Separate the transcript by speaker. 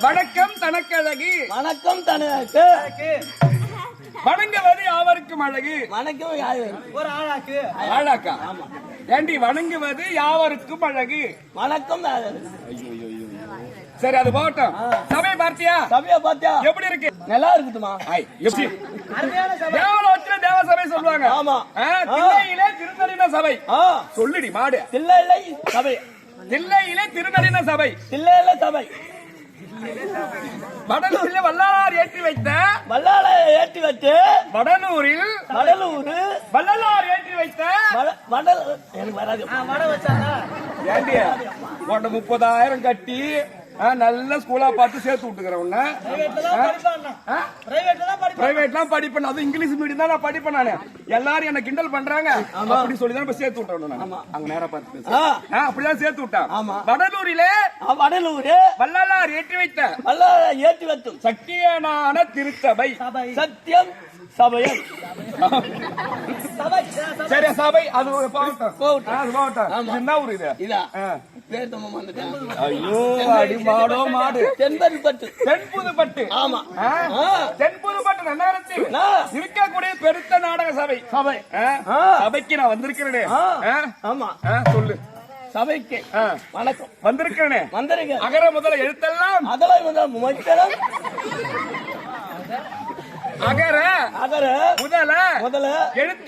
Speaker 1: வணக்கம் தனக்கழகு.
Speaker 2: வணக்கம் தனக்கு.
Speaker 1: வணங்குவது யாவருக்கும் அழகு.
Speaker 2: வணக்கம் ஒரு ஆளாக்கு.
Speaker 1: ஆளாக்கா? ஏண்டி வணங்குவது யாவருக்கும் அழகு.
Speaker 2: வணக்கம்.
Speaker 1: சரி, அது போகட்டும். சபை பார்த்தியா?
Speaker 2: சபையை பார்த்தியா?
Speaker 1: எப்படி இருக்கு?
Speaker 2: நல்லா இருக்குதுமா.
Speaker 1: எப்படி? தேவலோகத்துல தேவ சபை சொல்லுவாங்க.
Speaker 2: ஆமா.
Speaker 1: தில்லையிலே திருநளின சபை. சொல்லுடி மாடு.
Speaker 2: தில்லையிலே சபை.
Speaker 1: தில்லையிலே திருநளின சபை.
Speaker 2: தில்லையிலே சபை.
Speaker 1: வடலூரில் வல்லாளர் ஏற்றி வைத்த
Speaker 2: ஏற்றி வச்சு
Speaker 1: வடலூரில் வல்லாளர் ஏற்றி வைத்த
Speaker 2: எனக்கு வராது. வட வச்சாங்க.
Speaker 1: ஏண்டி 30,000 கட்டி நல்ல ஸ்கூலா பார்த்து சேர்த்து விட்டுக்கிறேன். பிரைவேட்லாம் படிப்பேன். அது இங்கிலீஷ் மீடியம் தான் நான் படிப்பேன். நானு எல்லாரும் என்ன கிண்டல் பண்றாங்க. அப்படி சொல்லிதான் சேர்த்து விட்டேன். அங்க நேரம் பார்த்து அப்படிதான் சேர்த்து விட்டான். வடலூரிலே வல்லாளர் ஏற்றி வைத்த சத்தியனான திருச்சபை.
Speaker 2: சத்தியம் சபையம்.
Speaker 1: சரி, சபை அது போகட்டும். என்ன ஊர் இது? ஐயோ, அடிமாடோ மாடு. தென்புதுப்பட்டு. ஆமா, தென்புதுப்பட்டு நகரத்தில் இருக்கக்கூடிய பெருத்த நாடக சபை. சபைக்கு நான் வந்திருக்கிறேன்.
Speaker 2: ஆமா,
Speaker 1: சொல்லு.
Speaker 2: சபைக்கு வணக்கம்.
Speaker 1: வந்திருக்கிறேன்.
Speaker 2: வந்திருக்கேன்.
Speaker 1: அகர முதல எழுத்தெல்லாம் அகர முதல எழுத்து